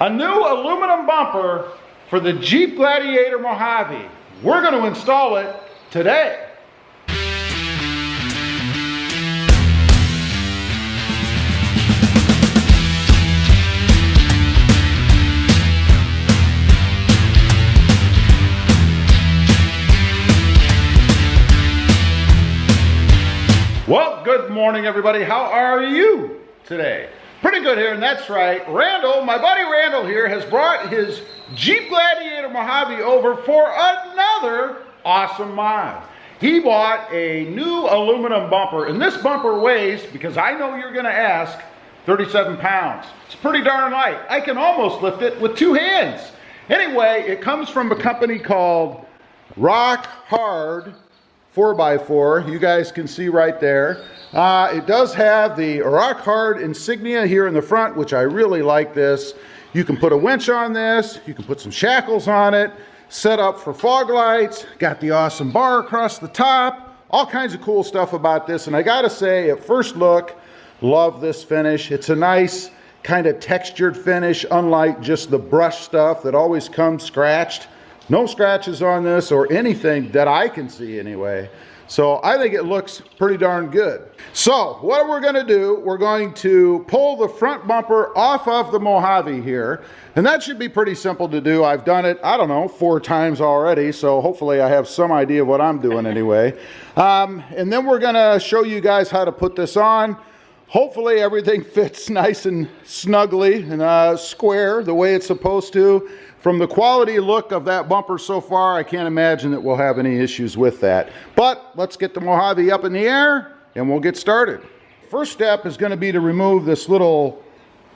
A new aluminum bumper for the Jeep Gladiator Mojave. We're going to install it today. Well, good morning everybody. How are you today? Pretty good here, and that's right. Randall, my buddy Randall here, has brought his Jeep Gladiator Mojave over for another awesome mod. He bought a new aluminum bumper, and this bumper weighs, because I know you're gonna ask, 37 pounds. It's pretty darn light. I can almost lift it with two hands. Anyway, it comes from a company called RockHard 4x4. You guys can see right there. It does have the RockHard insignia here in the front, which I really like this. You can put a winch on this. You can put some shackles on it. Set up for fog lights. Got the awesome bar across the top. All kinds of cool stuff about this. And I gotta say, at first look, love this finish. It's a nice kind of textured finish, unlike just the brush stuff that always comes scratched. No scratches on this or anything that I can see anyway. So I think it looks pretty darn good. So what we're gonna do, we're going to pull the front bumper off of the Mojave here. And that should be pretty simple to do. I've done it, I don't know, 4 times already. So hopefully I have some idea of what I'm doing anyway. And then we're gonna show you guys how to put this on. Hopefully everything fits nice and snugly and square the way it's supposed to. From the quality look of that bumper so far, I can't imagine that we'll have any issues with that. But let's get the Mojave up in the air and we'll get started. First step is going to be to remove this little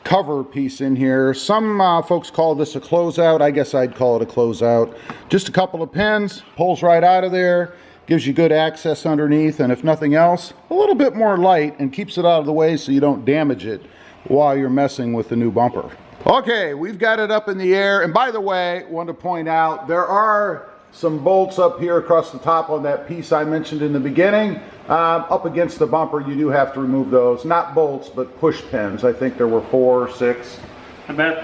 cover piece in here. Some folks call this a closeout. I guess I'd call it a closeout. Just a couple of pins, pulls right out of there, gives you good access underneath, and if nothing else, a little bit more light and keeps it out of the way so you don't damage it while you're messing with the new bumper. Okay, we've got it up in the air, and by the way, I want to point out there are some bolts up here across the top on that piece I mentioned in the beginning. Up against the bumper, you do have to remove those. Not bolts, but push pins. I think there were 4 or 6.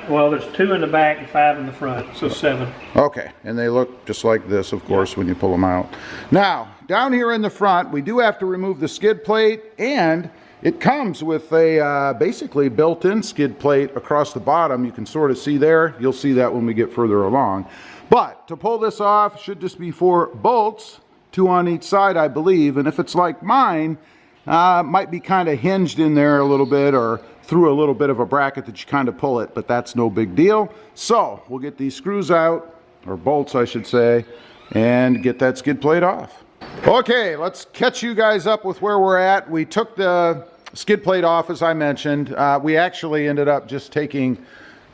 Well, there's 2 in the back and 5 in the front, so 7. Okay, and they look just like this, of course, when you pull them out. Now, down here in the front, we do have to remove the skid plate, and it comes with a basically built-in skid plate across the bottom. You can sort of see there. You'll see that when we get further along. But to pull this off, should just be 4 bolts, 2 on each side, I believe. And if it's like mine, might be kind of hinged in there a little bit or through a little bit of a bracket that you kind of pull it, but that's no big deal. So we'll get these screws out, or bolts I should say, and get that skid plate off. Okay, let's catch you guys up with where we're at. We took the skid plate off, as I mentioned. We actually ended up just taking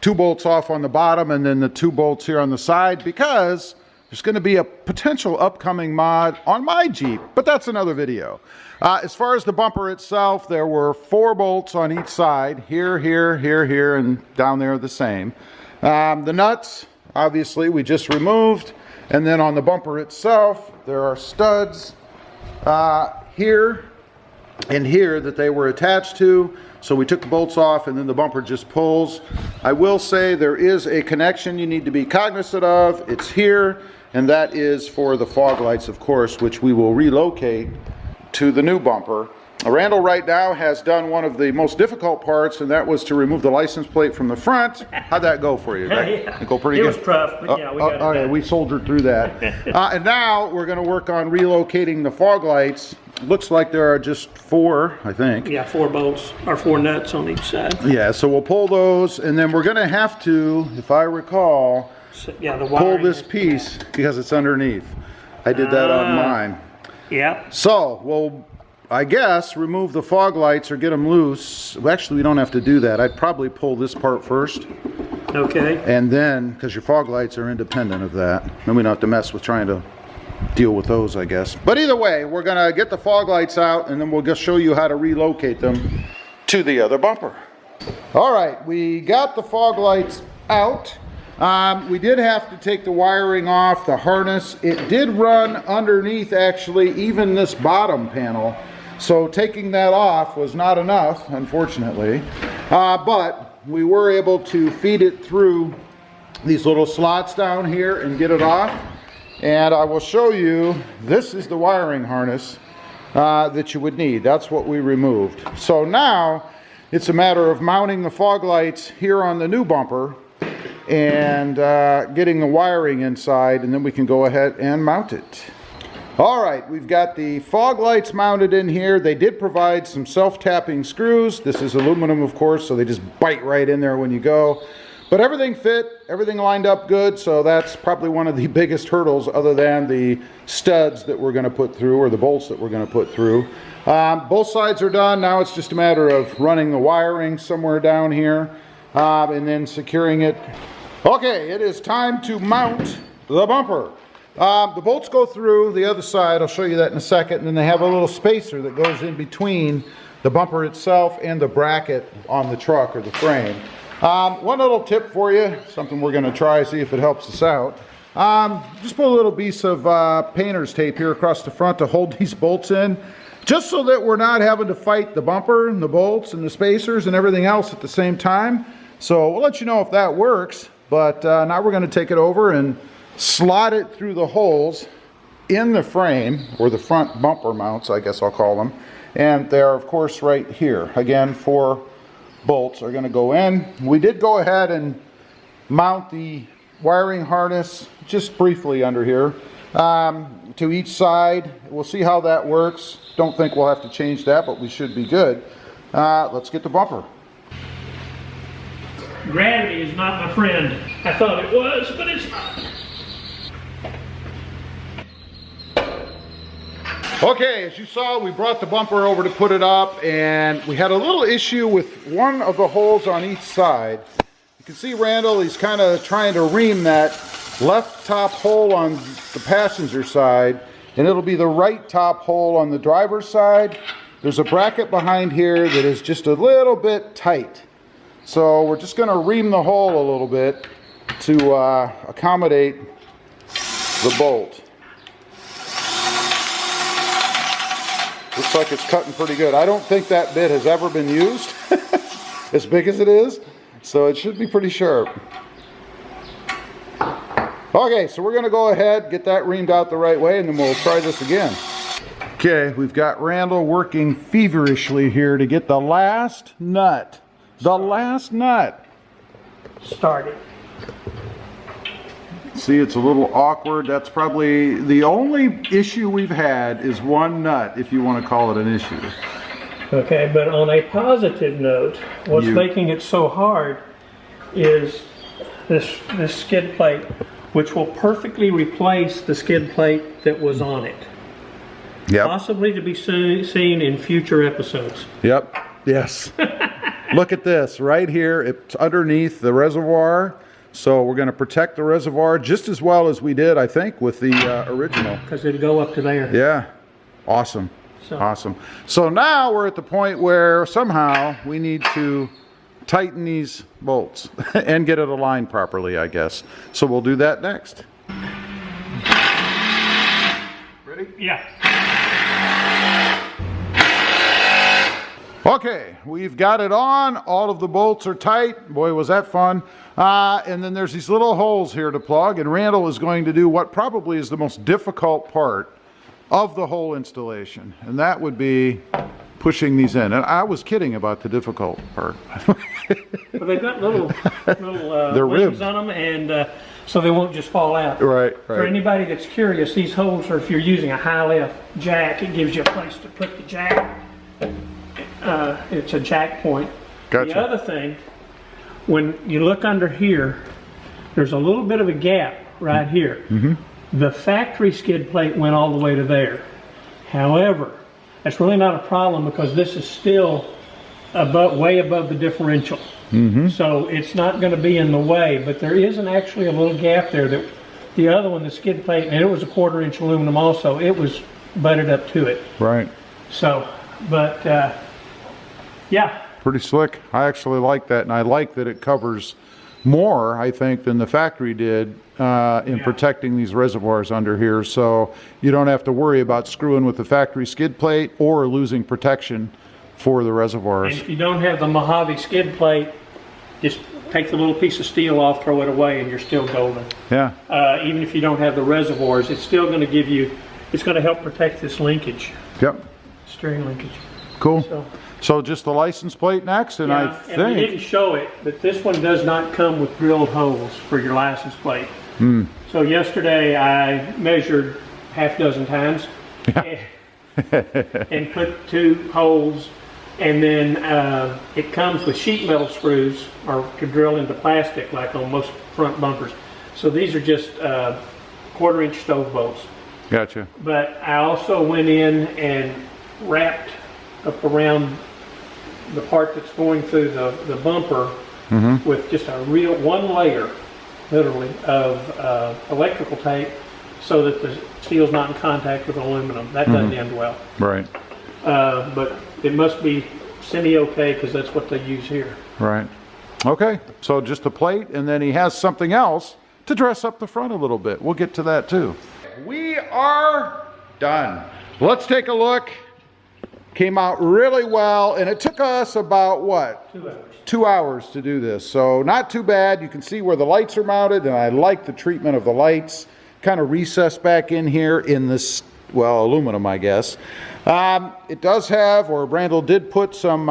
2 bolts off on the bottom and then the 2 bolts here on the side because there's going to be a potential upcoming mod on my Jeep, but that's another video. As far as the bumper itself, there were 4 bolts on each side, here, here, here, here, and down there the same. The nuts, obviously, we just removed, and then on the bumper itself, there are studs here and here that they were attached to. So we took the bolts off and then the bumper just pulls. I will say there is a connection you need to be cognizant of. It's here, and that is for the fog lights, of course, which we will relocate to the new bumper. Randall right now has done one of the most difficult parts, and that was to remove the license plate from the front. How'd that go for you? Yeah. Go pretty good? It was tough, but yeah, we got it done. We soldiered through that. And now we're going to work on relocating the fog lights. Looks like there are just 4, I think. Yeah, 4 bolts, or 4 nuts on each side. Yeah, so we'll pull those, and then we're going to have to, if I recall, pull this piece because it's underneath. I did that on mine. Yeah. So we'll, I guess, remove the fog lights or get them loose. Well, actually, we don't have to do that. I'd probably pull this part first. Okay. And then, because your fog lights are independent of that, then we don't have to mess with trying to deal with those, I guess. But either way, we're gonna get the fog lights out and then we'll just show you how to relocate them to the other bumper. All right, we got the fog lights out. We did have to take the wiring off, the harness. It did run underneath, actually, even this bottom panel. So taking that off was not enough, unfortunately. But we were able to feed it through these little slots down here and get it off. And I will show you, this is the wiring harness that you would need. That's what we removed. So now it's a matter of mounting the fog lights here on the new bumper and getting the wiring inside, and then we can go ahead and mount it. All right, we've got the fog lights mounted in here. They did provide some self-tapping screws. This is aluminum, of course, so they just bite right in there when you go. But everything fit, everything lined up good, so that's probably one of the biggest hurdles other than the studs that we're going to put through, or the bolts that we're going to put through. Both sides are done. Now it's just a matter of running the wiring somewhere down here and then securing it. Okay, it is time to mount the bumper. The bolts go through the other side. I'll show you that in a second. And then they have a little spacer that goes in between the bumper itself and the bracket on the truck or the frame. One little tip for you, something we're going to try, see if it helps us out. Just put a little piece of painter's tape here across the front to hold these bolts in, just so that we're not having to fight the bumper and the bolts and the spacers and everything else at the same time. So we'll let you know if that works, but now we're going to take it over and slot it through the holes in the frame, or the front bumper mounts, I guess I'll call them. And they're, of course, right here. Again, 4 bolts are going to go in. We did go ahead and mount the wiring harness just briefly under here to each side. We'll see how that works. Don't think we'll have to change that, but we should be good. Let's get the bumper. Gravity is not my friend. I thought it was, but it's not. Okay, as you saw, we brought the bumper over to put it up, and we had a little issue with one of the holes on each side. You can see Randall, he's kind of trying to ream that left top hole on the passenger side, and it'll be the right top hole on the driver's side. There's a bracket behind here that is just a little bit tight. So we're just going to ream the hole a little bit to accommodate the bolt. Looks like it's cutting pretty good. I don't think that bit has ever been used, as big as it is, so it should be pretty sharp. Okay, so we're going to go ahead, get that reamed out the right way, and then we'll try this again. Okay, we've got Randall working feverishly here to get the last nut. The last nut. Started. See, it's a little awkward. That's probably the only issue we've had, is one nut, if you want to call it an issue. Okay, but on a positive note, what's making it so hard is this skid plate, which will perfectly replace the skid plate that was on it. Yep. Possibly to be seen in future episodes. Yep. Yes. Look at this right here. It's underneath the reservoir. So we're going to protect the reservoir just as well as we did, I think, with the original. Because it'll go up to there. Yeah. Awesome. Awesome. So now we're at the point where somehow we need to tighten these bolts and get it aligned properly, I guess. So we'll do that next. Ready? Yeah. Okay, we've got it on. All of the bolts are tight. Boy, was that fun. And then there's these little holes here to plug, and Randall is going to do what probably is the most difficult part of the whole installation, and that would be pushing these in. And I was kidding about the difficult part. Well, they've got little They're wings ribbed on them, and so they won't just fall out. Right. For anybody that's curious, these holes are, if you're using a high lift jack, it gives you a place to put the jack. It's a jack point. Gotcha. The other thing, when you look under here, there's a little bit of a gap right here. Mm-hmm. The factory skid plate went all the way to there. However, that's really not a problem because this is still way above the differential. Mm-hmm. So it's not going to be in the way, but there isn't actually a little gap there. That the other one, the skid plate, and it was a 1/4 inch aluminum also, it was butted up to it. Right. So, but yeah. Pretty slick. I actually like that, and I like that it covers more, I think, than the factory did in protecting these reservoirs under here. So you don't have to worry about screwing with the factory skid plate or losing protection for the reservoirs. And if you don't have the Mojave skid plate, just take the little piece of steel off, throw it away, and you're still golden. Yeah. Even if you don't have the reservoirs, it's still going to give you, it's going to help protect this linkage. Yep. Steering linkage. Cool. So just the license plate next, and I think... And we didn't show it, but this one does not come with drilled holes for your license plate. So yesterday I measured half dozen times and put 2 holes, and then it comes with sheet metal screws or to drill into plastic like on most front bumpers. So these are just 1/4 inch stove bolts. Gotcha. But I also went in and wrapped up around the part that's going through the bumper with just a real 1 layer, literally, of electrical tape, so that the steel's not in contact with aluminum. That doesn't end well. Right. But it must be semi-okay because that's what they use here. Right. Okay, so just a plate, and then he has something else to dress up the front a little bit. We'll get to that too. We are done. Let's take a look. Came out really well, and it took us about, what? 2 hours. 2 hours to do this, so not too bad. You can see where the lights are mounted, and I like the treatment of the lights. Kind of recessed back in here in this, well, aluminum, I guess. It does have, or Randall did put some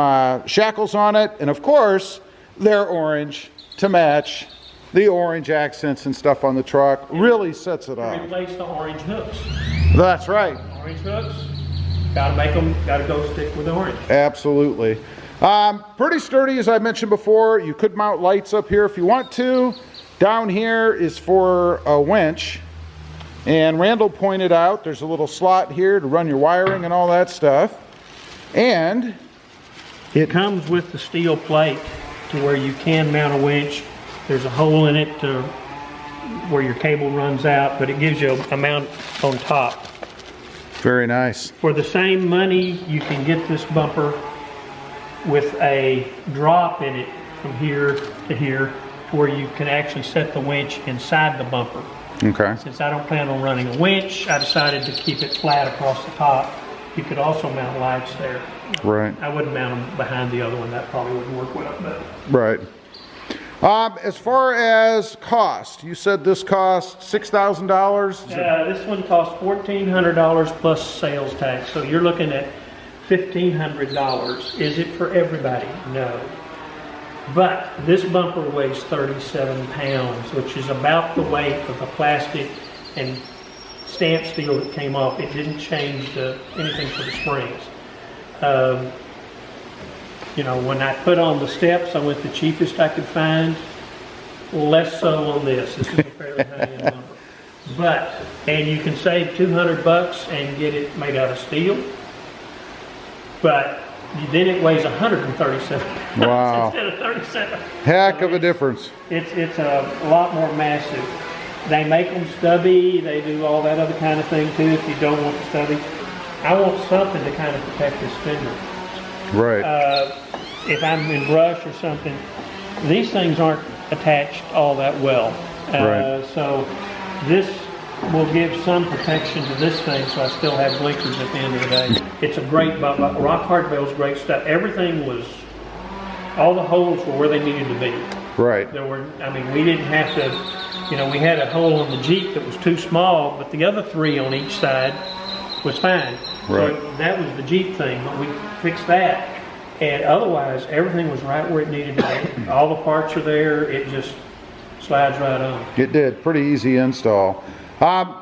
shackles on it, and of course, they're orange to match the orange accents and stuff on the truck. Really sets it off. Replace the orange hooks. That's right. Orange hooks. Gotta make them, gotta go stick with the orange. Absolutely. Pretty sturdy, as I mentioned before. You could mount lights up here if you want to. Down here is for a winch. And Randall pointed out there's a little slot here to run your wiring and all that stuff. And it comes with the steel plate to where you can mount a winch. There's a hole in it to where your cable runs out, but it gives you a mount on top. Very nice. For the same money, you can get this bumper with a drop in it from here to here, to where you can actually set the winch inside the bumper. Okay. Since I don't plan on running a winch, I decided to keep it flat across the top. You could also mount lights there. Right. I wouldn't mount them behind the other one. That probably wouldn't work well. But. Right. As far as cost, you said this cost $6,000? This one costs $1,400 plus sales tax. So you're looking at $1,500. Is it for everybody? No. But this bumper weighs 37 pounds, which is about the weight of the plastic and stamp steel that came off. It didn't change anything for the springs. You know, when I put on the steps, I went the cheapest I could find. Less so on this. This is a fairly high-end bumper. But, and you can save $200 and get it made out of steel. But then it weighs 137 pounds wow. instead of 37. Heck of a difference. It's a lot more massive. They make them stubby. They do all that other kind of thing too if you don't want the stubby. I want something to kind of protect this fender. Right. If I'm in brush or something, these things aren't attached all that well. Right. So this will give some protection to this thing, so I still have blinkers at the end of the day. It's a great bump. RockHard builds great stuff. Everything was, all the holes were where they needed to be. Right. There were, I mean, we didn't have to, you know, we had a hole on the Jeep that was too small, but the other 3 on each side was fine. Right. So that was the Jeep thing, but we fixed that. And otherwise, everything was right where it needed to be. All the parts are there. It just slides right on. It did. Pretty easy install. A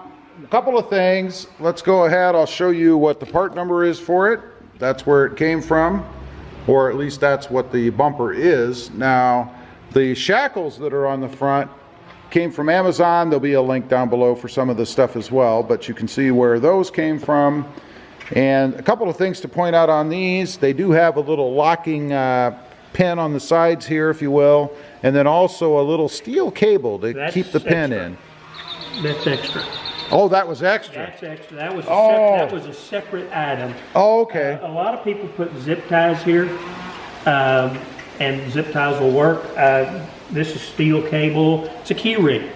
couple of things. Let's go ahead. I'll show you what the part number is for it. That's where it came from, or at least that's what the bumper is. Now, the shackles that are on the front came from Amazon. There'll be a link down below for some of the stuff as well, but you can see where those came from. And a couple of things to point out on these. They do have a little locking pin on the sides here, if you will, and then also a little steel cable to keep the pin in. That's extra. Oh, that was extra. That's extra. That was a separate item. Oh, okay. A lot of people put zip ties here, and zip ties will work. This is steel cable. It's a key ring,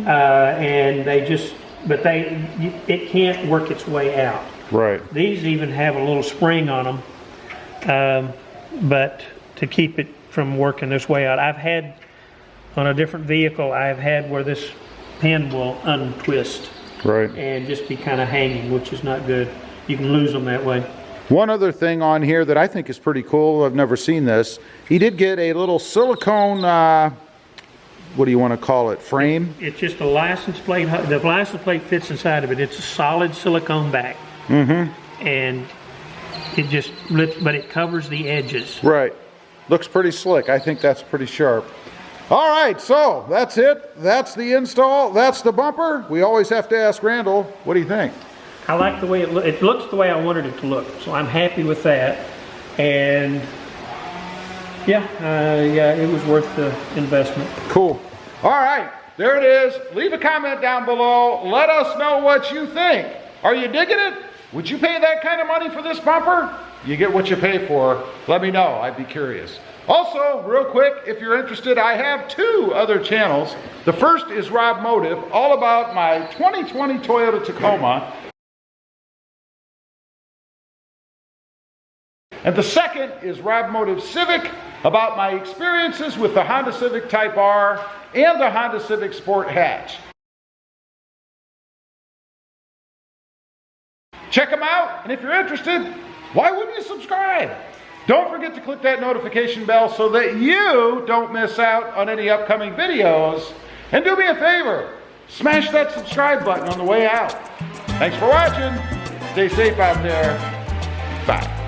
and it can't work its way out. Right. These even have a little spring on them, but to keep it from working this way out. I've had, on a different vehicle, I've had where this pin will untwist. Right. And just be kind of hanging, which is not good. You can lose them that way. One other thing on here that I think is pretty cool, I've never seen this, he did get a little silicone, what do you want to call it, frame? It's just a license plate. The license plate fits inside of it. It's a solid silicone back. And it just lifts, but it covers the edges. Right. Looks pretty slick. I think that's pretty sharp. All right, so that's it. That's the install. That's the bumper. We always have to ask Randall, what do you think? I like the way it looks. It looks the way I wanted it to look, so I'm happy with that. And yeah, it was worth the investment. Cool. All right, there it is. Leave a comment down below. Let us know what you think. Are you digging it? Would you pay that kind of money for this bumper? You get what you pay for. Let me know. I'd be curious. Also, real quick, if you're interested, I have 2 other channels. The first is Rob Motive, all about my 2020 Toyota Tacoma. And the second is Rob Motive Civic, about my experiences with the Honda Civic Type R and the Honda Civic Sport Hatch. Check them out, and if you're interested, why wouldn't you subscribe? Don't forget to click that notification bell so that you don't miss out on any upcoming videos. And do me a favor, smash that subscribe button on the way out. Thanks for watching. Stay safe out there. Bye.